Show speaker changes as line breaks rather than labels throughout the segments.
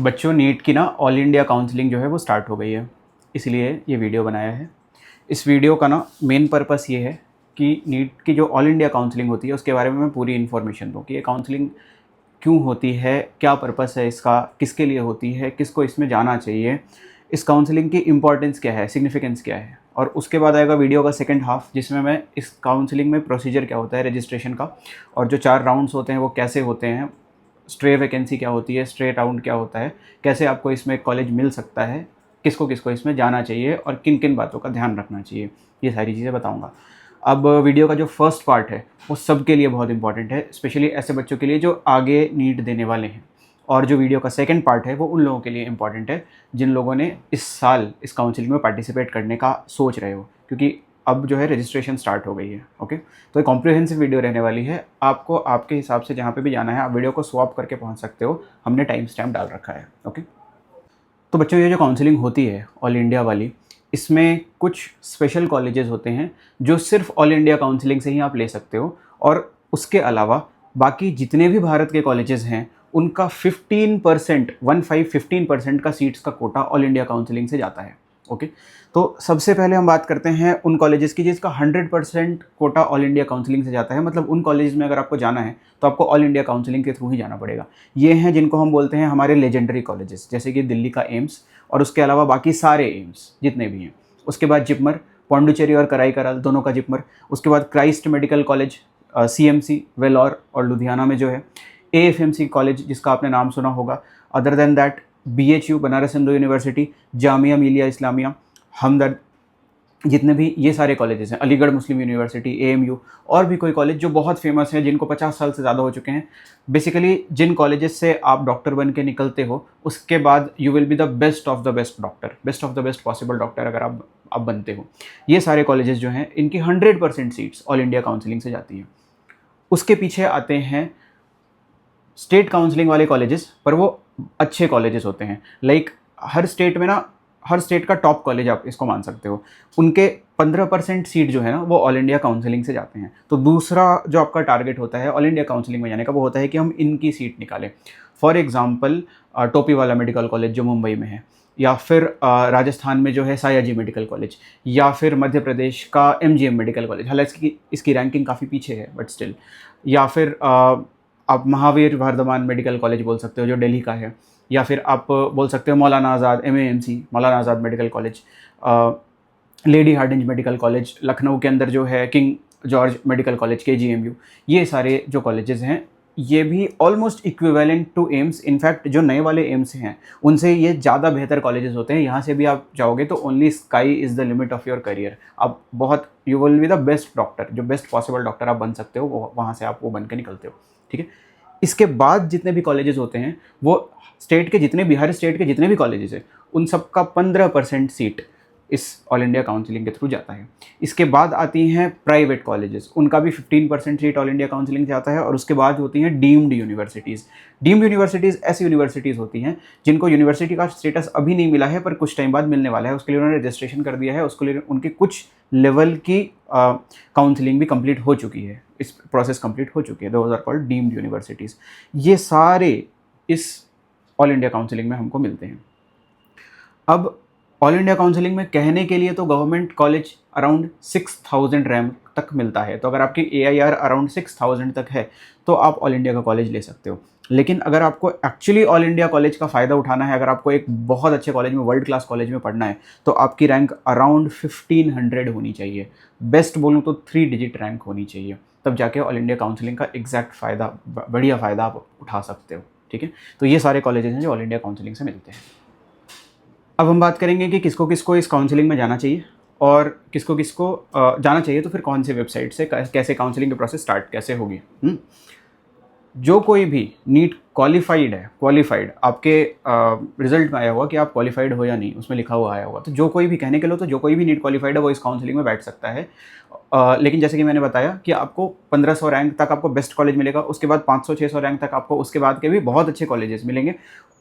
बच्चों, नीट की ना ऑल इंडिया काउंसलिंग जो है वो स्टार्ट हो गई है, इसलिए ये वीडियो बनाया है। इस वीडियो का ना मेन पर्पस ये है कि नीट की जो ऑल इंडिया काउंसलिंग होती है उसके बारे में मैं पूरी इन्फॉर्मेशन दूँ कि ये काउंसलिंग क्यों होती है, क्या पर्पस है इसका, किसके लिए होती है, किसको इसमें जाना चाहिए, इस काउंसलिंग की इम्पॉर्टेंस क्या है, सिग्निफिकेंस क्या है। और उसके बाद आएगा वीडियो का सेकंड हाफ, जिसमें मैं इस काउंसलिंग में प्रोसीजर क्या होता है रजिस्ट्रेशन का, और जो 4 राउंड्स होते हैं वो कैसे होते हैं, स्ट्रे वैकेंसी क्या होती है, स्ट्रे राउंड क्या होता है, कैसे आपको इसमें कॉलेज मिल सकता है, किसको किसको इसमें जाना चाहिए और किन किन बातों का ध्यान रखना चाहिए, ये सारी चीज़ें बताऊँगा। अब वीडियो का जो फर्स्ट पार्ट है वो सबके लिए बहुत इंपॉर्टेंट है, स्पेशली ऐसे बच्चों के लिए जो आगे नीट देने वाले हैं। और जो वीडियो का सेकंड पार्ट है वो उन लोगों के लिए इंपॉर्टेंट है जिन लोगों ने इस साल इस काउंसलिंग में पार्टिसिपेट करने का सोच रहे हो, क्योंकि अब जो है रजिस्ट्रेशन स्टार्ट हो गई है। ओके, तो एक कॉम्प्रिहेंसिव वीडियो रहने वाली है। आपको आपके हिसाब से जहाँ पे भी जाना है आप वीडियो को स्वैप करके पहुँच सकते हो, हमने टाइम स्टैम्प डाल रखा है। ओके, तो बच्चों ये जो काउंसलिंग होती है ऑल इंडिया वाली, इसमें कुछ स्पेशल कॉलेजेस होते हैं जो सिर्फ ऑल इंडिया काउंसलिंग से ही आप ले सकते हो, और उसके अलावा बाकी जितने भी भारत के कॉलेजेस हैं उनका 15% 15% का सीट्स का कोटा ऑल इंडिया काउंसलिंग से जाता है। ओके, तो सबसे पहले हम बात करते हैं उन कॉलेजेस की जिसका 100% कोटा ऑल इंडिया काउंसलिंग से जाता है। मतलब उन कॉलेज में अगर आपको जाना है तो आपको ऑल इंडिया काउंसलिंग के थ्रू ही जाना पड़ेगा। ये हैं जिनको हम बोलते हैं हमारे लेजेंडरी कॉलेजेस, जैसे कि दिल्ली का एम्स और उसके अलावा बाकी सारे एम्स जितने भी हैं। उसके बाद जिपमर, पौंडुचेरी और कराईकराल दोनों का जिपमर। उसके बाद Christ medical college, CMC Vellore और लुधियाना में जो है, एएफएमसी कॉलेज जिसका आपने नाम सुना होगा। Other than that BHU Banaras Hindu university, Jamia Millia Islamia, हमदर्द, जितने भी ये सारे कॉलेजेस हैं, अलीगढ़ मुस्लिम यूनिवर्सिटी, एएमयू, और भी कोई कॉलेज जो बहुत फेमस हैं जिनको 50 साल से ज़्यादा हो चुके हैं। बेसिकली जिन कॉलेजेस से आप डॉक्टर बन के निकलते हो उसके बाद you will be the best of the best doctor, best of the best possible doctor अगर आप बनते हो। ये सारे कॉलेजेस जो हैं इनकी 100% सीट्स ऑल इंडिया काउंसलिंग से जाती हैं। उसके पीछे आते हैं स्टेट काउंसलिंग वाले कॉलेजेस, पर वो अच्छे कॉलेजेस होते हैं। लाइक हर स्टेट में ना, हर स्टेट का टॉप कॉलेज आप इसको मान सकते हो, उनके 15% सीट जो है ना वो ऑल इंडिया काउंसलिंग से जाते हैं। तो दूसरा जो आपका टारगेट होता है ऑल इंडिया काउंसलिंग में जाने का वो होता है कि हम इनकी सीट निकालें। For example Topiwala medical college जो मुंबई में है, या फिर राजस्थान में जो है सायाजी मेडिकल कॉलेज, या फिर मध्य प्रदेश का एमजीएम मेडिकल कॉलेज, हालांकि इसकी रैंकिंग काफ़ी पीछे है बट स्टिल, या फिर आप महावीर वर्धमान मेडिकल कॉलेज बोल सकते हो जो दिल्ली का है, या फिर आप बोल सकते हो मौलाना Azad MAMC, Maulana Azad medical college, lady Hardinge medical college Lucknow के अंदर जो है, king George medical college KGMU. ये सारे जो कॉलेजेस हैं ये भी almost equivalent to AIIMS. In fact जो नए वाले एम्स हैं उनसे ये ज़्यादा बेहतर कॉलेजेस होते हैं। यहाँ से भी आप जाओगे तो only sky is the limit of your career. आप बहुत, you will be the best doctor, जो बेस्ट पॉसिबल डॉक्टर आप बन सकते हो वहाँ से आप वो बन के निकलते हो। ठीक है, इसके बाद जितने भी कॉलेजेस होते हैं वो स्टेट के जितने भी, हर स्टेट के जितने भी कॉलेजेस हैं उन सब का 15% सीट इस ऑल इंडिया काउंसलिंग के थ्रू जाता है। इसके बाद आती हैं प्राइवेट कॉलेजेस, उनका भी 15% सीट ऑल इंडिया काउंसलिंग से आता है। और उसके बाद होती हैं डीम्ड यूनिवर्सिटीज़। डीम्ड यूनिवर्सिटीज़ ऐसी यूनिवर्सिटीज़ होती हैं जिनको यूनिवर्सिटी का स्टेटस अभी नहीं मिला है पर कुछ टाइम बाद मिलने वाला है। उसके लिए उन्होंने रजिस्ट्रेशन कर दिया है, उसके लिए उनके कुछ लेवल की काउंसलिंग भी कंप्लीट हो चुकी है, इस प्रोसेस कंप्लीट हो चुकी है। Those are called deemed universities. ये सारे इस ऑल इंडिया काउंसलिंग में हमको मिलते हैं। अब ऑल इंडिया काउंसलिंग में कहने के लिए तो गवर्नमेंट कॉलेज अराउंड 6000 रैंक तक मिलता है। तो अगर आपकी AIR अराउंड 6000 तक है तो आप ऑल इंडिया का कॉलेज ले सकते हो। लेकिन अगर आपको एक्चुअली ऑल इंडिया कॉलेज का फ़ायदा उठाना है, अगर आपको एक बहुत अच्छे कॉलेज में, वर्ल्ड क्लास कॉलेज में पढ़ना है, तो आपकी रैंक अराउंड 1500 होनी चाहिए। बेस्ट बोलूँ तो 3 डिजिट रैंक होनी चाहिए, तब जाके ऑल इंडिया काउंसलिंग का एग्जैक्ट फ़ायदा, बढ़िया फ़ायदा आप उठा सकते हो। ठीक है, तो ये सारे कॉलेजेस हैं जो ऑल इंडिया काउंसलिंग से मिलते हैं। अब हम बात करेंगे कि किसको किसको इस काउंसलिंग में जाना चाहिए और किसको किसको जाना चाहिए, तो फिर कौन से वेबसाइट से कैसे काउंसलिंग की प्रोसेस स्टार्ट कैसे होगी। जो कोई भी नीट क्वालिफाइड है, क्वालिफाइड आपके रिजल्ट में आया होगा कि आप क्वालिफाइड हो या नहीं, उसमें लिखा हुआ आया होगा, तो जो कोई भी, कहने के लिए तो जो कोई भी नीट क्वालिफाइड है वो इस काउंसलिंग में बैठ सकता है। लेकिन जैसे कि मैंने बताया कि आपको 1500 रैंक तक आपको बेस्ट कॉलेज मिलेगा, उसके बाद 500-600 रैंक तक आपको उसके बाद के भी बहुत अच्छे कॉलेजेस मिलेंगे,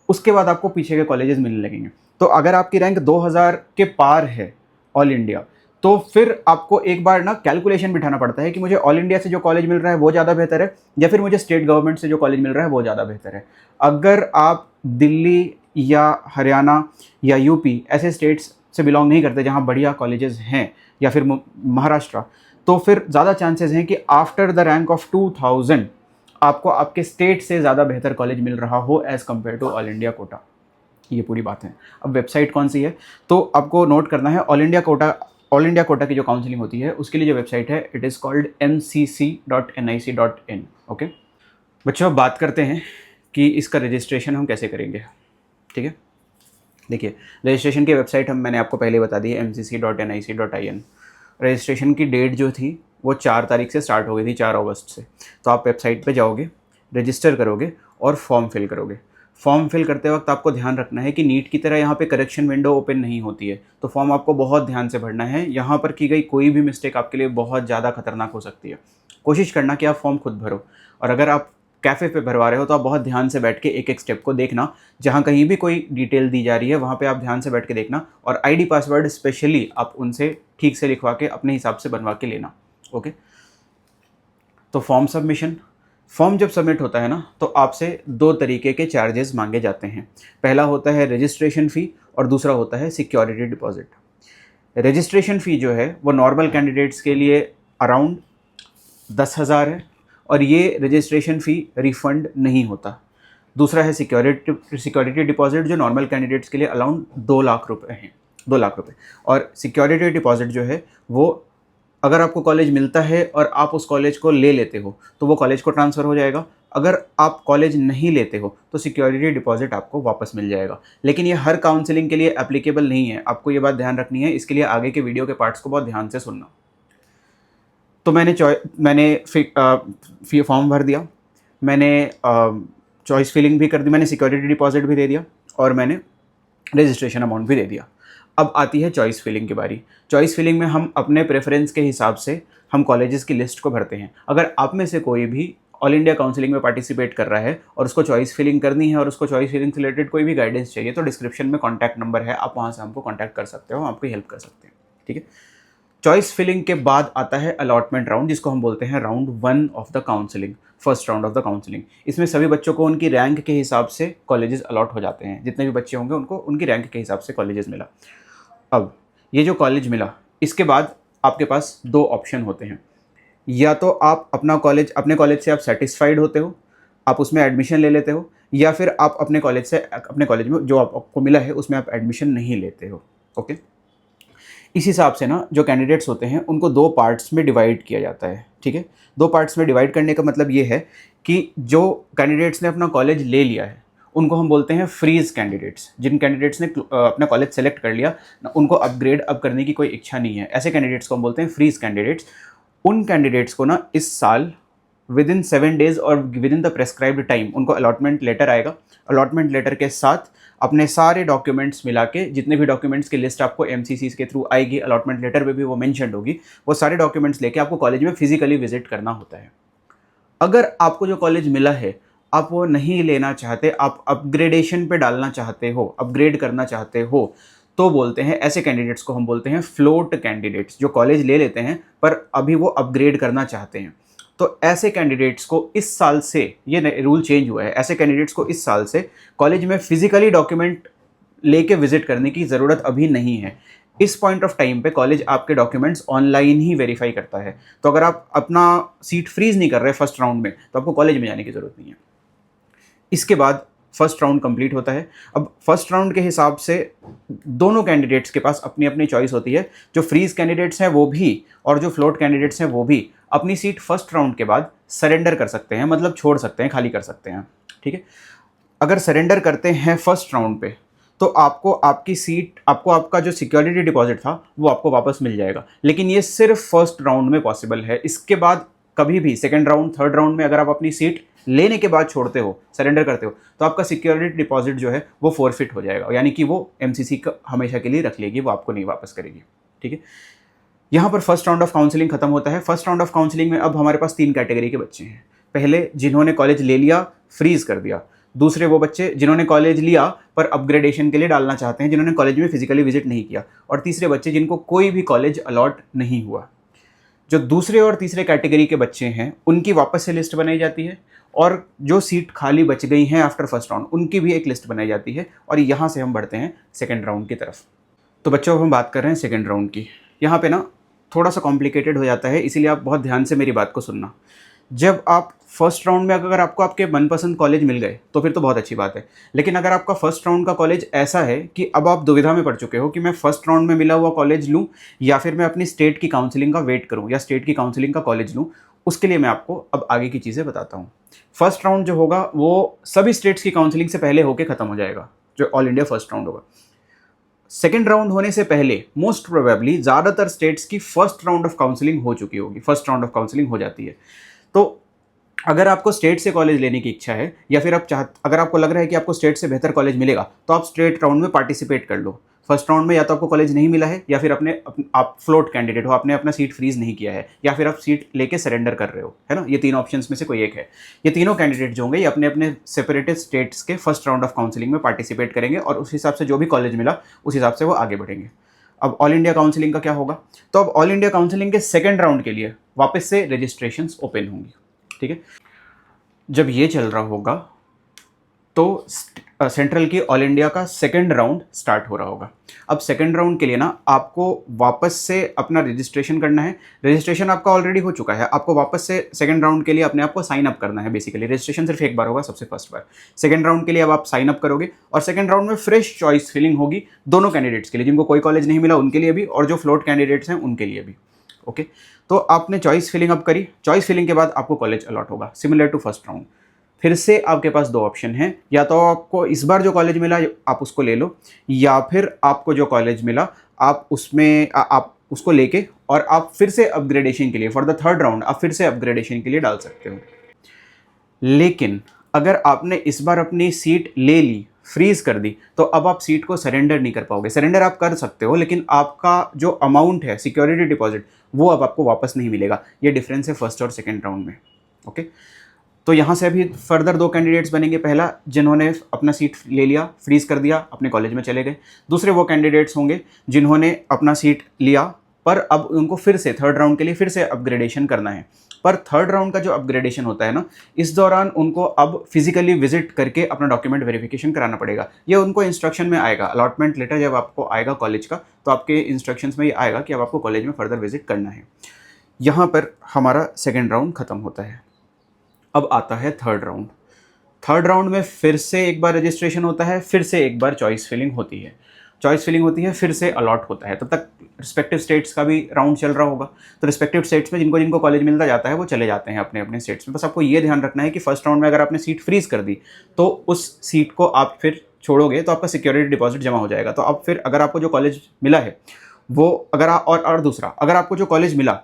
उसके बाद आपको पीछे के कॉलेजेस मिलने लगेंगे। तो अगर आपकी रैंक 2000 के पार है ऑल इंडिया, तो फिर आपको एक बार ना कैलकुलेशन बिठाना पड़ता है कि मुझे ऑल इंडिया से जो कॉलेज मिल रहा है वो ज़्यादा बेहतर है या फिर मुझे स्टेट गवर्नमेंट से जो कॉलेज मिल रहा है वो ज़्यादा बेहतर है। अगर आप दिल्ली या हरियाणा या यूपी ऐसे स्टेट्स से बिलोंग नहीं करते जहाँ बढ़िया कॉलेजेस हैं, या फिर महाराष्ट्र, तो फिर ज़्यादा चांसेस हैं कि आफ्टर द रैंक ऑफ 2000 आपको आपके स्टेट से ज़्यादा बेहतर कॉलेज मिल रहा हो as compare to all India quota. ये पूरी बात है। अब वेबसाइट कौन सी है, तो आपको नोट करना है, ऑल इंडिया कोटा की जो काउंसलिंग होती है उसके लिए जो वेबसाइट है, it is called mcc.nic.in। Okay बच्चों, अब बात करते हैं कि इसका रजिस्ट्रेशन हम कैसे करेंगे। ठीक है, देखिए रजिस्ट्रेशन की वेबसाइट मैंने आपको पहले बता दी है, mcc.nic.in। रजिस्ट्रेशन की डेट जो थी वो 4 तारीख से स्टार्ट हो गई थी, 4 अगस्त से। तो आप वेबसाइट पे जाओगे, रजिस्टर करोगे और फॉर्म फिल करोगे। फॉर्म फिल करते वक्त आपको ध्यान रखना है कि नीट की तरह यहाँ पे करेक्शन विंडो ओपन नहीं होती है, तो फॉर्म आपको बहुत ध्यान से भरना है। यहाँ पर की गई कोई भी मिस्टेक आपके लिए बहुत ज़्यादा खतरनाक हो सकती है। कोशिश करना कि आप फॉर्म खुद भरो, और अगर आप कैफ़े पे भरवा रहे हो तो आप बहुत ध्यान से बैठ के एक एक स्टेप को देखना। जहाँ कहीं भी कोई डिटेल दी जा रही है वहाँ पे आप ध्यान से बैठ के देखना, और आईडी पासवर्ड स्पेशली आप उनसे ठीक से लिखवा के अपने हिसाब से बनवा के लेना। ओके, तो फॉर्म सबमिशन, फॉर्म जब सबमिट होता है ना, तो आपसे 2 तरीके के चार्जेस मांगे जाते हैं। पहला होता है रजिस्ट्रेशन फ़ी और दूसरा होता है सिक्योरिटी डिपॉजिट। रजिस्ट्रेशन फ़ी जो है वो नॉर्मल कैंडिडेट्स के लिए अराउंड 10,000 है, और ये रजिस्ट्रेशन फ़ी रिफ़ंड नहीं होता। दूसरा है सिक्योरिटी डिपॉजिट, जो नॉर्मल कैंडिडेट्स के लिए अराउंड 2 लाख रुपए हैं, 2 लाख रुपए। और सिक्योरिटी डिपॉजिट जो है वो अगर आपको कॉलेज मिलता है और आप उस कॉलेज को ले लेते हो तो वो कॉलेज को ट्रांसफ़र हो जाएगा। अगर आप कॉलेज नहीं लेते हो तो सिक्योरिटी डिपॉजिट आपको वापस मिल जाएगा। लेकिन ये हर काउंसलिंग के लिए एप्लीकेबल नहीं है, आपको ये बात ध्यान रखनी है। इसके लिए आगे के वीडियो के पार्ट्स को बहुत ध्यान से सुनना। तो मैंने फॉर्म भर दिया, मैंने चॉइस फिलिंग भी कर दी, मैंने सिक्योरिटी डिपॉजिट भी दे दिया, और मैंने रजिस्ट्रेशन अमाउंट भी दे दिया। अब आती है चॉइस फिलिंग की बारी। चॉइस फिलिंग में हम अपने प्रेफरेंस के हिसाब से हम कॉलेजेस की लिस्ट को भरते हैं। अगर आप में से कोई भी ऑल इंडिया काउंसलिंग में पार्टिसिपेट कर रहा है और उसको चॉइस फिलिंग करनी है और उसको चॉइस फिलिंग से रिलेटेड कोई भी गाइडेंस चाहिए, तो डिस्क्रिप्शन में कॉन्टैक्ट नंबर है, आप वहाँ से हमको कॉन्टैक्ट कर सकते हो, हम आपकी हेल्प कर सकते हैं। ठीक है, चॉइस फिलिंग के बाद आता है अलॉटमेंट राउंड, जिसको हम बोलते हैं round 1 of the counselling, first round of the counselling. इसमें सभी बच्चों को उनकी रैंक के हिसाब से कॉलेजेस अलॉट हो जाते हैं। जितने भी बच्चे होंगे उनको उनकी रैंक के हिसाब से कॉलेजेस मिला। अब ये जो कॉलेज मिला, इसके बाद आपके पास 2 ऑप्शन होते हैं। या तो आप अपने कॉलेज से आप सेटिस्फाइड होते हो, आप उसमें एडमिशन ले लेते हो, या फिर आप अपने कॉलेज में जो आपको मिला है उसमें आप एडमिशन नहीं लेते हो। ओके, इस हिसाब से ना जो कैंडिडेट्स होते हैं उनको 2 पार्ट्स में डिवाइड किया जाता है। ठीक है, 2 पार्ट्स में डिवाइड करने का मतलब ये है कि जो कैंडिडेट्स ने अपना कॉलेज ले लिया है उनको हम बोलते हैं फ्रीज कैंडिडेट्स। जिन कैंडिडेट्स ने अपना कॉलेज सेलेक्ट कर लिया, उनको अपग्रेड अब करने की कोई इच्छा नहीं है, ऐसे कैंडिडेट्स को हम बोलते हैं फ्रीज कैंडिडेट्स। उन कैंडिडेट्स को ना इस साल विद इन 7 डेज और with in the prescribed time उनको अलॉटमेंट लेटर आएगा। अलॉटमेंट लेटर के साथ अपने सारे डॉक्यूमेंट्स मिला के, जितने भी डॉक्यूमेंट्स की लिस्ट आपको MCC के थ्रू आएगी, अलॉटमेंट लेटर में भी वो मेंशन्ड होगी, वो सारे डॉक्यूमेंट्स लेके आपको कॉलेज में फिजिकली विजिट करना होता है। अगर आपको जो कॉलेज मिला है आप वो नहीं लेना चाहते, आप अपग्रेडेशन पे डालना चाहते हो, अपग्रेड करना चाहते हो, तो बोलते हैं ऐसे कैंडिडेट्स को हम बोलते हैं फ्लोट कैंडिडेट्स, जो कॉलेज ले लेते हैं पर अभी वो अपग्रेड करना चाहते हैं। तो ऐसे कैंडिडेट्स को इस साल से, ये रूल चेंज हुआ है, ऐसे कैंडिडेट्स को इस साल से कॉलेज में फिजिकली डॉक्यूमेंट लेके विजिट करने की ज़रूरत अभी नहीं है। इस पॉइंट ऑफ टाइम पे कॉलेज आपके डॉक्यूमेंट्स ऑनलाइन ही वेरीफाई करता है। तो अगर आप अपना सीट फ्रीज नहीं कर रहे फर्स्ट राउंड में, तो आपको कॉलेज में जाने की ज़रूरत नहीं है। इसके बाद फर्स्ट राउंड कंप्लीट होता है। अब फर्स्ट राउंड के हिसाब से दोनों कैंडिडेट्स के पास अपनी अपनी चॉइस होती है। जो फ्रीज कैंडिडेट्स हैं वो भी और जो फ्लोट कैंडिडेट्स हैं वो भी अपनी सीट फर्स्ट राउंड के बाद सरेंडर कर सकते हैं, मतलब छोड़ सकते हैं, खाली कर सकते हैं। ठीक है, अगर सरेंडर करते हैं फर्स्ट राउंड पे तो आपको आपकी सीट, आपका जो सिक्योरिटी डिपॉजिट था वो आपको वापस मिल जाएगा। लेकिन ये सिर्फ फर्स्ट राउंड में पॉसिबल है। इसके बाद कभी भी सेकेंड राउंड, थर्ड राउंड में अगर आप अपनी सीट लेने के बाद छोड़ते हो, सरेंडर करते हो, तो आपका सिक्योरिटी डिपॉजिट जो है वो फोरफिट हो जाएगा, यानी कि वो MCC का हमेशा के लिए रख लेगी, वो आपको नहीं वापस करेगी। ठीक है, यहाँ पर फर्स्ट राउंड ऑफ काउंसलिंग खत्म होता है। फर्स्ट राउंड ऑफ काउंसलिंग में अब हमारे पास 3 कैटेगरी के बच्चे हैं। पहले जिन्होंने कॉलेज ले लिया, फ्रीज कर दिया। दूसरे वो बच्चे जिन्होंने कॉलेज लिया पर अपग्रेडेशन के लिए डालना चाहते हैं, जिन्होंने कॉलेज में फिजिकली विजिट नहीं किया। और तीसरे बच्चे जिनको कोई भी कॉलेज अलॉट नहीं हुआ। जो दूसरे और तीसरे कैटेगरी के बच्चे हैं उनकी वापस से लिस्ट बनाई जाती है और जो सीट खाली बच गई हैं आफ्टर फर्स्ट राउंड उनकी भी एक लिस्ट बनाई जाती है, और यहाँ से हम बढ़ते हैं सेकेंड राउंड की तरफ। तो बच्चों अब हम बात कर रहे हैं सेकेंड राउंड की। यहाँ पे ना थोड़ा सा कॉम्प्लिकेटेड हो जाता है, इसीलिए आप बहुत ध्यान से मेरी बात को सुनना। जब आप फर्स्ट राउंड में अगर आपको आपके मनपसंद कॉलेज मिल गए तो फिर तो बहुत अच्छी बात है, लेकिन अगर आपका फर्स्ट राउंड का कॉलेज ऐसा है कि अब आप दुविधा में पड़ चुके हो कि मैं फर्स्ट राउंड में मिला हुआ कॉलेज लूँ या फिर मैं अपनी स्टेट की काउंसलिंग का वेट करूँ या स्टेट की काउंसलिंग का कॉलेज लूँ, उसके लिए मैं आपको अब आगे की चीज़ें बताता हूँ। फर्स्ट राउंड जो होगा वो सभी स्टेट्स की काउंसलिंग से पहले होकर ख़त्म हो जाएगा, जो ऑल इंडिया फर्स्ट राउंड होगा। सेकेंड राउंड होने से पहले मोस्ट प्रोबेबली ज़्यादातर स्टेट्स की फर्स्ट राउंड ऑफ काउंसलिंग हो चुकी होगी, फर्स्ट राउंड ऑफ काउंसलिंग हो जाती है। तो अगर आपको स्टेट से कॉलेज लेने की इच्छा है या फिर अगर आपको लग रहा है कि आपको स्टेट से बेहतर कॉलेज मिलेगा तो आप स्टेट राउंड में पार्टिसिपेट कर लो। फर्स्ट राउंड में या तो आपको कॉलेज नहीं मिला है या फिर आप फ्लोट कैंडिडेट हो, आपने अपना सीट फ्रीज नहीं किया है या फिर आप सीट लेके सरेंडर कर रहे हो, है ना। ये तीन ऑप्शंस में से कोई एक है। ये तीनों कैंडिडेट जो होंगे ये अपने अपने सेपरेटेड स्टेट्स के फर्स्ट राउंड ऑफ काउंसलिंग में पार्टिसिपेट करेंगे और उस हिसाब से जो भी कॉलेज मिला उस हिसाब से वो आगे बढ़ेंगे। अब ऑल इंडिया काउंसलिंग का क्या होगा, तो अब ऑल इंडिया काउंसलिंग के सेकेंड राउंड के लिए वापस से रजिस्ट्रेशन ओपन होंगी, ठीक है। जब ये चल रहा होगा तो सेंट्रल की ऑल इंडिया का सेकंड राउंड स्टार्ट हो रहा होगा। अब सेकंड राउंड के लिए ना आपको वापस से अपना रजिस्ट्रेशन करना है। रजिस्ट्रेशन आपका ऑलरेडी हो चुका है, आपको वापस से सेकंड राउंड के लिए अपने आप को साइन अप करना है। बेसिकली रजिस्ट्रेशन सिर्फ एक बार होगा, सबसे फर्स्ट बार। सेकंड राउंड के लिए अब आप साइन अप करोगे और सेकंड राउंड में फ्रेश चॉइस फिलिंग होगी दोनों कैंडिडेट्स के लिए, जिनको कोई कॉलेज नहीं मिला उनके लिए भी और जो फ्लोट कैंडिडेट्स हैं उनके लिए भी। ओके, तो आपने चॉइस फिलिंग अप करी, चॉइस फिलिंग के बाद आपको कॉलेज अलॉट होगा सिमिलर टू फर्स्ट राउंड। फिर से आपके पास दो ऑप्शन हैं, या तो आपको इस बार जो कॉलेज मिला आप उसको ले लो, या फिर आपको जो कॉलेज मिला आप उसमें आप उसको लेके और आप फिर से अपग्रेडेशन के लिए फॉर द थर्ड राउंड आप फिर से अपग्रेडेशन के लिए डाल सकते हो। लेकिन अगर आपने इस बार अपनी सीट ले ली, फ्रीज कर दी, तो अब आप सीट को सरेंडर नहीं कर पाओगे। सरेंडर आप कर सकते हो लेकिन आपका जो अमाउंट है सिक्योरिटी डिपॉजिट वो अब आपको वापस नहीं मिलेगा। ये डिफरेंस है फर्स्ट और सेकेंड राउंड में। ओके, तो यहाँ से अभी फर्दर दो कैंडिडेट्स बनेंगे। पहला जिन्होंने अपना सीट ले लिया, फ्रीज कर दिया, अपने कॉलेज में चले गए। दूसरे वो कैंडिडेट्स होंगे जिन्होंने अपना सीट लिया पर अब उनको फिर से थर्ड राउंड के लिए फिर से अपग्रेडेशन करना है। पर थर्ड राउंड का जो अपग्रेडेशन होता है ना, इस दौरान उनको अब फिजिकली विजिट करके अपना डॉक्यूमेंट वेरिफिकेशन कराना पड़ेगा। ये उनको इंस्ट्रक्शन में आएगा, अलॉटमेंट लेटर जब आपको आएगा कॉलेज का तो आपके इंस्ट्रक्शंस में ये आएगा कि अब आपको कॉलेज में फर्दर विजिट करना है। यहाँ पर हमारा सेकेंड राउंड खत्म होता है। अब आता है थर्ड राउंड। थर्ड राउंड में फिर से एक बार रजिस्ट्रेशन होता है, फिर से एक बार चॉइस फिलिंग होती है। चॉइस फिलिंग होती है, फिर से अलॉट होता है। तब तक रिस्पेक्टिव स्टेट्स का भी राउंड चल रहा होगा, तो रिस्पेक्टिव स्टेट्स में जिनको जिनको कॉलेज मिलता जाता है वो चले जाते हैं अपने अपने स्टेट्स में। बस आपको ये ध्यान रखना है कि फर्स्ट राउंड में अगर आपने सीट फ्रीज कर दी तो उस सीट को आप फिर छोड़ोगे तो आपका सिक्योरिटी डिपॉजिट जमा हो जाएगा। तो अब फिर अगर आपको जो कॉलेज मिला है वो अगर और दूसरा अगर आपको जो कॉलेज मिला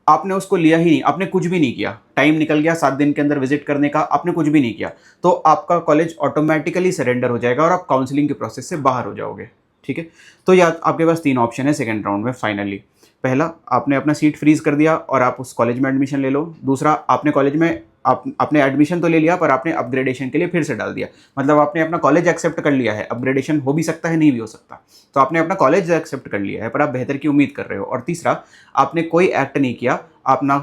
आपने उसको लिया ही नहीं, आपने कुछ भी नहीं किया, टाइम निकल गया 7 दिन के अंदर विजिट करने का, आपने कुछ भी नहीं किया, तो आपका कॉलेज ऑटोमेटिकली सरेंडर हो जाएगा और आप काउंसलिंग के प्रोसेस से बाहर हो जाओगे। ठीक है, तो या आपके पास तीन ऑप्शन है सेकेंड राउंड में फाइनली। पहला, आपने अपना सीट फ्रीज कर दिया और आप उस कॉलेज में एडमिशन ले लो। दूसरा, आपने कॉलेज में आपने एडमिशन तो ले लिया पर आपने अपग्रेडेशन के लिए फिर से डाल दिया, मतलब आपने अपना कॉलेज एक्सेप्ट कर लिया है। अपग्रेडेशन हो भी सकता है, नहीं भी हो सकता, तो आपने अपना कॉलेज एक्सेप्ट कर लिया है पर आप बेहतर की उम्मीद कर रहे हो। और तीसरा, आपने कोई एक्ट नहीं किया, आप ना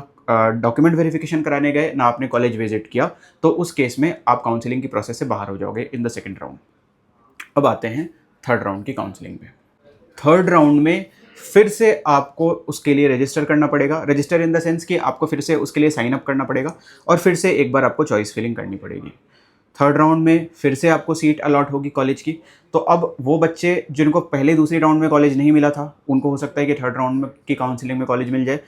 डॉक्यूमेंट वेरिफिकेशन कराने गए ना आपने कॉलेज विजिट किया, तो उस केस में आप काउंसलिंग की प्रोसेस से बाहर हो जाओगे इन द सेकेंड राउंड। अब आते हैं थर्ड राउंड की काउंसलिंग पे। थर्ड राउंड में फिर से आपको उसके लिए रजिस्टर करना पड़ेगा। रजिस्टर इन द सेंस कि आपको फिर से उसके लिए साइन अप करना पड़ेगा और फिर से एक बार आपको चॉइस फिलिंग करनी पड़ेगी। थर्ड राउंड में फिर से आपको सीट अलॉट होगी कॉलेज की। तो अब वो बच्चे जिनको पहले दूसरी राउंड में कॉलेज नहीं मिला था उनको हो सकता है कि थर्ड राउंड में की काउंसलिंग में कॉलेज मिल जाए।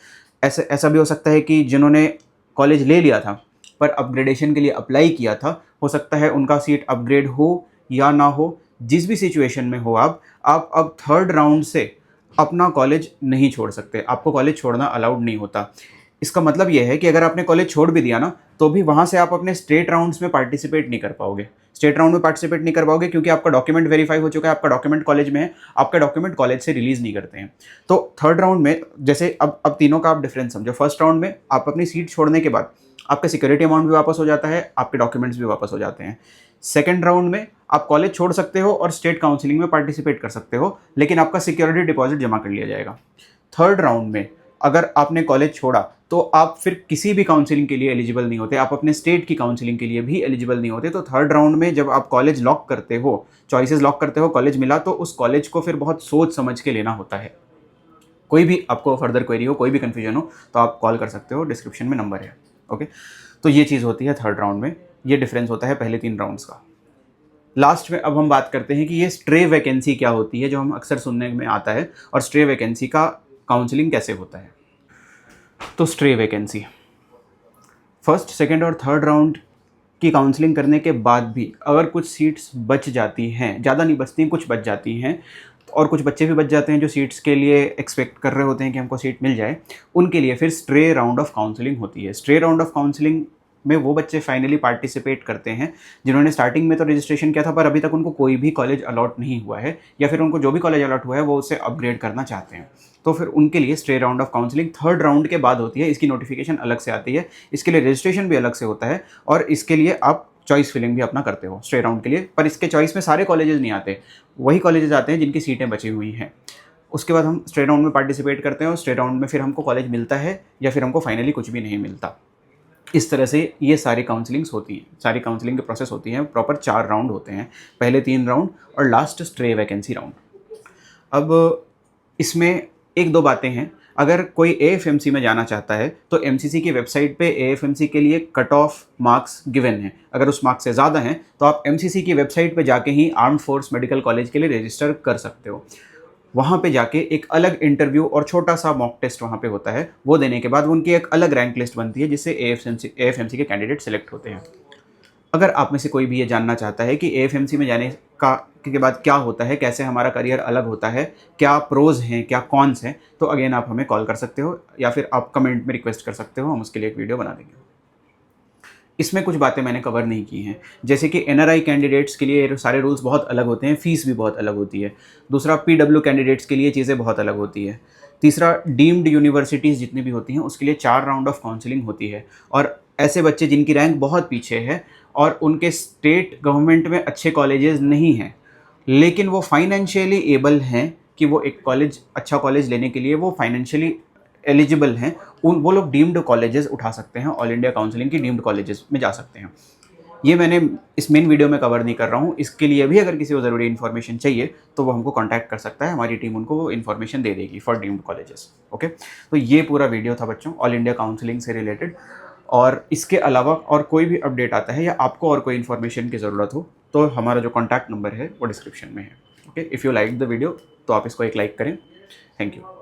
ऐसा भी हो सकता है कि जिन्होंने कॉलेज ले लिया था पर अपग्रेडेशन के लिए अप्लाई किया था, हो सकता है उनका सीट अपग्रेड हो या ना हो। जिस भी सिचुएशन में हो आप अब थर्ड राउंड से अपना कॉलेज नहीं छोड़ सकते, आपको कॉलेज छोड़ना अलाउड नहीं होता। इसका मतलब यह है कि अगर आपने कॉलेज छोड़ भी दिया ना तो भी वहाँ से आप अपने स्टेट राउंड्स में पार्टिसिपेट नहीं कर पाओगे। स्टेट राउंड में पार्टिसिपेट नहीं कर पाओगे क्योंकि आपका डॉक्यूमेंट वेरीफाई हो चुका है, आपका डॉक्यूमेंट कॉलेज में है, आपका डॉक्यूमेंट कॉलेज से रिलीज़ नहीं करते हैं। तो थर्ड राउंड में जैसे अब तीनों का आप डिफरेंस समझो। फर्स्ट राउंड में आप अपनी सीट छोड़ने के बाद आपका सिक्योरिटी अमाउंट भी वापस हो जाता है, आपके डॉक्यूमेंट्स भी वापस हो जाते हैं। सेकेंड राउंड में आप कॉलेज छोड़ सकते हो और स्टेट काउंसलिंग में पार्टिसिपेट कर सकते हो, लेकिन आपका सिक्योरिटी डिपॉजिट जमा कर लिया जाएगा। थर्ड राउंड में अगर आपने कॉलेज छोड़ा तो आप फिर किसी भी काउंसलिंग के लिए एलिजिबल नहीं होते, आप अपने स्टेट की काउंसलिंग के लिए भी एलिजिबल नहीं होते। तो थर्ड राउंड में जब आप कॉलेज लॉक करते हो, चॉइसेस लॉक करते हो, कॉलेज मिला, तो उस कॉलेज को फिर बहुत सोच समझ के लेना होता है। कोई भी आपको फर्दर क्वेरी हो, कोई भी कन्फ्यूजन हो, तो आप कॉल कर सकते हो, डिस्क्रिप्शन में नंबर है। ओके, तो ये चीज़ होती है थर्ड राउंड में, ये डिफरेंस होता है पहले 3 राउंड्स का। लास्ट में अब हम बात करते हैं कि ये स्ट्रे वैकेंसी क्या होती है, जो हम अक्सर सुनने में आता है, और स्ट्रे वैकेंसी का काउंसलिंग कैसे होता है। तो स्ट्रे वैकेंसी, फर्स्ट, सेकंड और थर्ड राउंड की काउंसलिंग करने के बाद भी अगर कुछ सीट्स बच जाती हैं, ज़्यादा नहीं बचती हैं, कुछ बच जाती हैं, और कुछ बच्चे भी बच जाते हैं जो सीट्स के लिए एक्सपेक्ट कर रहे होते हैं कि हमको सीट मिल जाए, उनके लिए फिर स्ट्रे राउंड ऑफ काउंसलिंग होती है। स्ट्रे राउंड ऑफ काउंसलिंग में वो बच्चे फाइनली पार्टिसिपेट करते हैं जिन्होंने स्टार्टिंग में तो रजिस्ट्रेशन किया था पर अभी तक उनको कोई भी कॉलेज अलॉट नहीं हुआ है, या फिर उनको जो भी कॉलेज अलॉट हुआ है वो उसे अपग्रेड करना चाहते हैं। तो फिर उनके लिए stray round of counselling third round के बाद होती है। इसकी नोटिफिकेशन अलग से आती है, इसके लिए रजिस्ट्रेशन भी अलग से होता है, और इसके लिए आप चॉइस फिलिंग भी अपना करते हो स्ट्रे राउंड के लिए। पर इसके चॉइस में सारे कॉलेजेस नहीं आते, वही कॉलेजेस आते हैं जिनकी सीटें बची हुई हैं। उसके बाद हम स्ट्रे राउंड में पार्टिसिपेट करते हैं, और स्ट्रे राउंड में फिर हमको कॉलेज मिलता है या फिर हमको फाइनली कुछ भी नहीं मिलता। इस तरह से ये सारी काउंसलिंग्स होती हैं, सारी काउंसलिंग के प्रोसेस होती हैं। प्रॉपर 4 राउंड होते हैं, पहले 3 राउंड और लास्ट स्ट्रे वैकेंसी राउंड। अब इसमें 1-2 बातें हैं। अगर कोई एएफएमसी में जाना चाहता है तो एमसीसी की वेबसाइट पे एएफएमसी के लिए कट ऑफ मार्क्स गिवन है। अगर उस मार्क्स से ज़्यादा हैं तो आप एमसीसी की वेबसाइट पे जाके ही आर्म्ड फोर्स मेडिकल कॉलेज के लिए रजिस्टर कर सकते हो। वहाँ पे जाके एक अलग इंटरव्यू और छोटा सा मॉक टेस्ट वहाँ पे होता है, वो देने के बाद उनकी एक अलग रैंक लिस्ट बनती है जिससे एएफएमसी के कैंडिडेट सेलेक्ट होते हैं। अगर आप में से कोई भी ये जानना चाहता है कि एएफएमसी में जाने का के बाद क्या होता है, कैसे हमारा करियर अलग होता है, क्या प्रोज हैं, क्या कॉन्स हैं, तो अगेन आप हमें कॉल कर सकते हो या फिर आप कमेंट में रिक्वेस्ट कर सकते हो, हम उसके लिए एक वीडियो बना देंगे। इसमें कुछ बातें मैंने कवर नहीं की हैं, जैसे कि एनआरआई कैंडिडेट्स के लिए सारे रूल्स बहुत अलग होते हैं, फीस भी बहुत अलग होती है। दूसरा, पीडब्ल्यू कैंडिडेट्स के लिए चीज़ें बहुत अलग होती है। तीसरा, डीम्ड यूनिवर्सिटीज़ जितनी भी होती हैं उसके लिए 4 राउंड ऑफ काउंसलिंग होती है, और ऐसे बच्चे जिनकी रैंक बहुत पीछे है और उनके स्टेट गवर्नमेंट में अच्छे कॉलेजेस नहीं हैं, लेकिन वो फाइनेंशियली एबल हैं कि वो एक कॉलेज, अच्छा कॉलेज लेने के लिए वो फाइनेंशियली एलिजिबल हैं, वो लोग डीम्ड कॉलेजेस उठा सकते हैं, ऑल इंडिया काउंसलिंग की डीम्ड कॉलेजेस में जा सकते हैं। ये मैंने इस मेन वीडियो में कवर नहीं कर रहा हूँ। इसके लिए भी अगर किसी को ज़रूरी इन्फॉर्मेशन चाहिए तो वो हमको कांटेक्ट कर सकता है, हमारी टीम उनको वो इन्फॉर्मेशन दे देगी फॉर डीम्ड कॉलेजेस। ओके, तो ये पूरा वीडियो था बच्चों ऑल इंडिया काउंसलिंग से रिलेटेड, और इसके अलावा और कोई भी अपडेट आता है या आपको और कोई इन्फॉर्मेशन की ज़रूरत हो तो हमारा जो कॉन्टैक्ट नंबर है वो डिस्क्रिप्शन में है। Okay, if you like the video तो आप इसको एक लाइक करें। Thank you.